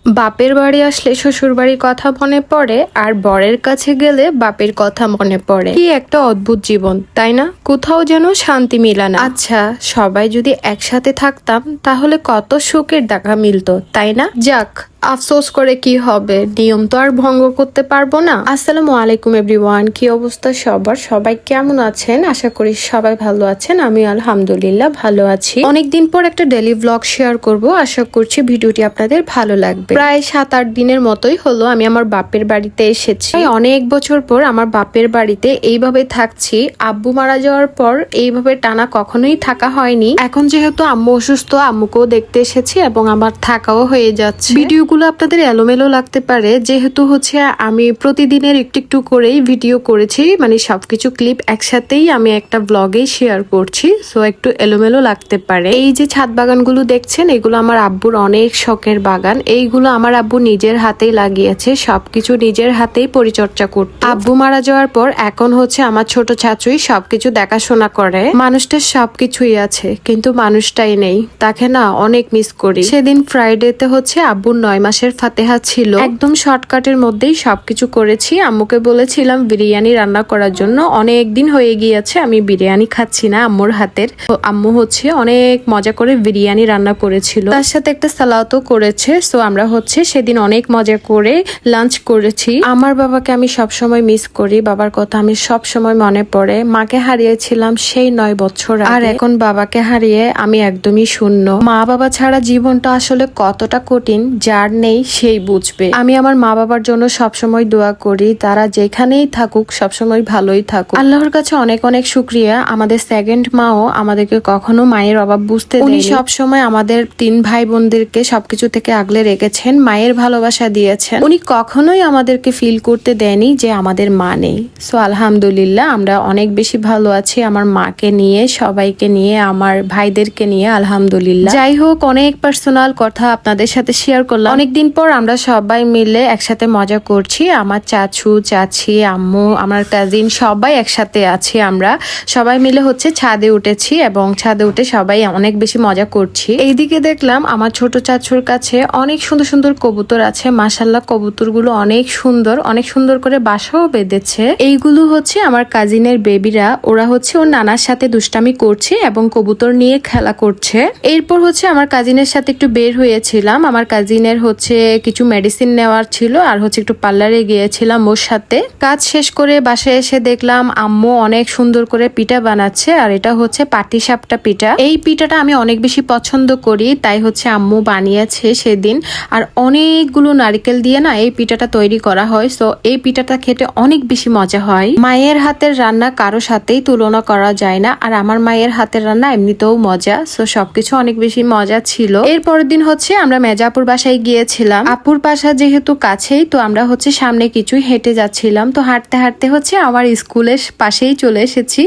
বাপের বাড়ি আসলে শ্বশুর বাড়ির কথা মনে পড়ে, আর বরের কাছে গেলে বাপের কথা মনে পড়ে। কি একটা অদ্ভুত জীবন, তাই না? কোথাও যেন শান্তি মিলা না। আচ্ছা, সবাই যদি একসাথে থাকতাম তাহলে কত সুখের দেখা মিলতো, তাই না? যাক, আফসোস করে কি হবে, নিয়ম তো আর ভঙ্গ করতে পারবো না। আসসালামু আলাইকুম এভরিওয়ান, কি অবস্থা সবার? সবাই কেমন আছেন? আশা করি সবাই ভালো আছেন। আমি আলহামদুলিল্লাহ ভালো আছি। অনেকদিন পর একটা ডেইলি ব্লগ শেয়ার করব, আশা করছি ভিডিওটি আপনাদের ভালো লাগবে। প্রায় 7-8 দিনের মতোই হলো আমি আমার বাপের বাড়িতে এসেছি। অনেক বছর পর আমার বাপের বাড়িতে এইভাবে থাকছি। আব্বু মারা যাওয়ার পর এইভাবে টানা কখনোই থাকা হয়নি। এখন যেহেতু আম্মু অসুস্থ, আম্মুকেও দেখতে এসেছি এবং আমার থাকাও হয়ে যাচ্ছে। ভিডিওগুলো আপনাদের এলোমেলো লাগতে পারে, যেহেতু হচ্ছে আমি প্রতিদিনের একটু একটু করেই ভিডিও করেছি, মানে সবকিছু ক্লিপ একসাথেই আমি একটা ব্লগে শেয়ার করছি, সো একটু এলোমেলো লাগতে পারে। এই যে ছাদ বাগানগুলো দেখছেন, এগুলো আমার আব্বুর অনেক শখের বাগান। এইগুলো আমার আব্বু নিজের হাতেই লাগিয়েছে, সবকিছু নিজের হাতেই পরিচর্যা করত। আব্বু মারা যাওয়ার পর এখন হচ্ছে আমার ছোট চাচুই সবকিছু দেখাশোনা করে। মানুষটার সবকিছুই আছে, কিন্তু মানুষটাই নেই। তাকে না অনেক মিস করি। সেদিন ফ্রাইডেতে হচ্ছে আব্বুর 9 মাসের ফাতেহা ছিল। একদম শর্টকাটের মধ্যেই সবকিছু করেছি। আম্মুকে বলেছিলাম বিরিয়ানি রান্না করার জন্য। অনেক দিন হয়ে গিয়েছে আমি বিরিয়ানি খাচ্ছি না আম্মুর হাতের। তো আম্মু হচ্ছে অনেক মজা করে বিরিয়ানি রান্না করেছিল, তার সাথে একটা সালাদও করেছে। সো আমরা হচ্ছে সেদিন অনেক মজা করে লাঞ্চ করেছি। আমার বাবাকে আমি সবসময় মিস করি, বাবার কথা আমি সব সময় মনে পড়ে। মাকে হারিয়েছিলাম সেই 9 বছর আগে, আর এখন বাবাকে হারিয়ে আমি একদমই শূন্য। মা বাবা ছাড়া জীবনটা আসলে কতটা কঠিন, যার নেই সেই বুঝবে। আমি আমার মা বাবার জন্য সবসময় দোয়া করি, তারা যেখানেই থাকুক সবসময় ভালোই থাকুক। আল্লাহর কাছে অনেক অনেক শুক্রিয়া, আমাদের সেকেন্ড মাও আমাদেরকে কখনো মায়ের অভাব বুঝতে দেয়নি। উনি সবসময় আমাদের 3 ভাই বোনদেরকে সবকিছু থেকে আগলে রেখেছেন, মায়ের ভালোবাসা দিয়েছেন। উনি কখনোই আমাদেরকে ফিল করতে দেয়নি যে আমাদের মা নেই। সো আলহামদুলিল্লাহ আমরা অনেক বেশি ভালো আছি, আমার মাকে নিয়ে, সবাইকে নিয়ে, আমার ভাইদেরকে নিয়ে আলহামদুলিল্লাহ। যাই হোক, অনেক পার্সোনাল কথা আপনাদের সাথে শেয়ার করলাম। অনেকদিন পর আমরা সবাই মিলে একসাথে মজা করছি। আমার চাচু, চাচি, আম্মু, আমার কাজিন সবাই একসাথে আছি। আমরা সবাই মিলে হচ্ছে ছাদে উঠেছি এবং ছাদে উঠে সবাই অনেক বেশি মজা করছি। এইদিকে দেখলাম আমার ছোট চাচুর কাছে অনেক সুন্দর সুন্দর কবুতর আছে। মাশাল্লাহ, কবুতরগুলো অনেক সুন্দর, অনেক সুন্দর করে বাসাও বেঁধেছে। এইগুলো হচ্ছে আমার কাজিনের বেবিরা, ওরা হচ্ছে ওর নানার সাথে দুষ্টামি করছে এবং কবুতর নিয়ে খেলা করছে। এরপর হচ্ছে আমার কাজিনের সাথে একটু বের হয়েছিলাম। আমার কাজিনের হচ্ছে কিছু মেডিসিন নেওয়ার ছিল, আর হচ্ছে একটু পার্লারে গিয়েছিলাম ওর সাথে। কাজ শেষ করে বাসায় এসে দেখলাম আম্মু অনেক সুন্দর করে পিঠা বানাচ্ছে, আর এটা হচ্ছে পাটিসাপটা পিঠা। এই পিঠাটা আমি অনেক বেশি পছন্দ করি, তাই হচ্ছে আম্মু বানিয়েছে সেদিন। আর অনেকগুলো নারকেল দিয়ে না এই পিঠাটা তৈরি করা হয়। সো এই পিঠাটা খেতে অনেক বেশি মজা হয়। মায়ের হাতের রান্না কারো সাথেই তুলনা করা যায় না, আর আমার মায়ের হাতের রান্না এমনিতেও মজা। সো সবকিছু অনেক বেশি মজা ছিল। এর পরের দিন হচ্ছে আমরা মেজাপুর বাসায় গিয়েছিলাম। আপুর বাসা যেহেতু কাছেই, তো আমরা হচ্ছে সামনে কিছুই হেঁটে যাচ্ছিলাম। তো হাঁটতে হাঁটতে হচ্ছে আমার স্কুলের পাশেই চলে এসেছি।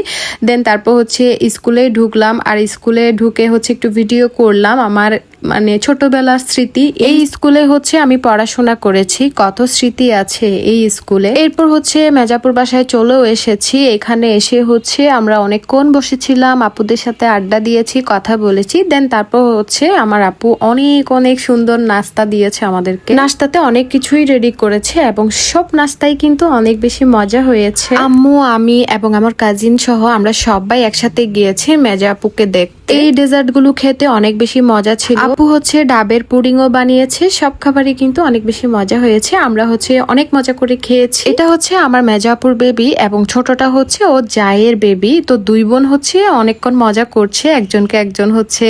দেন তারপর হচ্ছে স্কুলে ঢুকলাম, আর স্কুলে ঢুকে হচ্ছে একটু ভিডিও করলাম আমার মানে ছোটবেলার স্মৃতি। এই স্কুলে হচ্ছে আমি পড়াশোনা করেছি, কত স্মৃতি আছে এই স্কুলে। এরপর হচ্ছে মেজাপুর বাসায় চলেও এসেছি। এখানে এসে হচ্ছে আমরা অনেকক্ষণ বসেছিলাম, আপুদের সাথে আড্ডা দিয়েছি, কথা বলেছি। দেন তারপর হচ্ছে আমার আপু অনেক অনেক সুন্দর নাস্তা দিয়েছে আমাদেরকে। নাস্তাতে অনেক কিছুই রেডি করেছে এবং সব নাস্তাই কিন্তু অনেক বেশি মজা হয়েছে। আম্মু, আমি এবং আমার কাজিন সহ আমরা সবাই একসাথে গিয়েছি মেজা আপুকে দেখতে। এই ডেজার্ট গুলো খেতে অনেক বেশি মজা ছিল। আপু হচ্ছে ডাবের পুডিংও বানিয়েছে। সব খাবারই কিন্তু অনেক বেশি মজা হয়েছে। আমরা হচ্ছে অনেক মজা করে খেয়েছি। এটা হচ্ছে আমার মেজাপুর বেবি এবং ছোটটা হচ্ছে ও জায়ের বেবি। তো 2 বোন হচ্ছে অনেকক্ষণ মজা করছে, একজনকে একজন হচ্ছে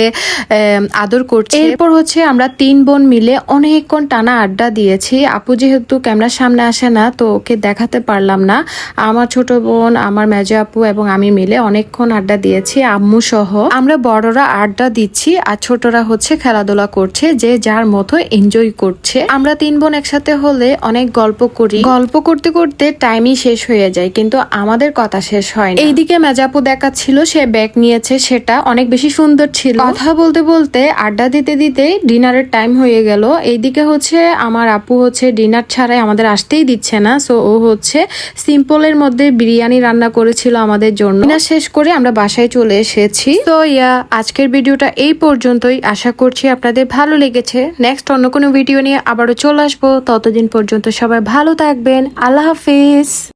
আদর করছে। এরপর হচ্ছে আমরা 3 বোন মিলে অনেকক্ষণ টানা আড্ডা দিয়েছি। আপু যেহেতু ক্যামেরার সামনে আসে না, তো ওকে দেখাতে পারলাম না। আমার ছোট বোন, আমার মেজো আপু এবং আমি মিলে অনেকক্ষণ আড্ডা দিয়েছি আম্মু সহ। আমরা বড়রা আড্ডা দিচ্ছি আর ছোটরা হচ্ছে খেলাধুলা করছে, যে যার মতো এনজয় করছে। আমরা 3 বোন একসাথে হলে অনেক গল্প করি। গল্প করতে করতে টাইমই শেষ হয়ে যায়, কিন্তু আমাদের কথা শেষ হয় না। এইদিকে মেজাপু দেখাচ্ছিল সে ব্যাগ নিয়েছে, সেটা অনেক বেশি সুন্দর ছিল। কথা বলতে বলতে আড্ডা দিতে দিতে ডিনারের টাইম হয়ে গেল। এইদিকে হচ্ছে আমার আপু হচ্ছে ডিনার ছাড়াই আমাদের আসতেই দিচ্ছে না। সো ও হচ্ছে সিম্পলের মধ্যে বিরিয়ানি রান্না করেছিল আমাদের জন্য। ডিনার শেষ করে আমরা বাসায় চলে এসেছি। তো ইয়া আজকের ভিডিওটা এই পর্যন্তই। আশা করছি আপনাদের ভালো লেগেছে। নেক্সট অন্য কোনো ভিডিও নিয়ে আবারও চলে আসবো। ততদিন পর্যন্ত সবাই ভালো থাকবেন। আল্লাহ হাফিজ।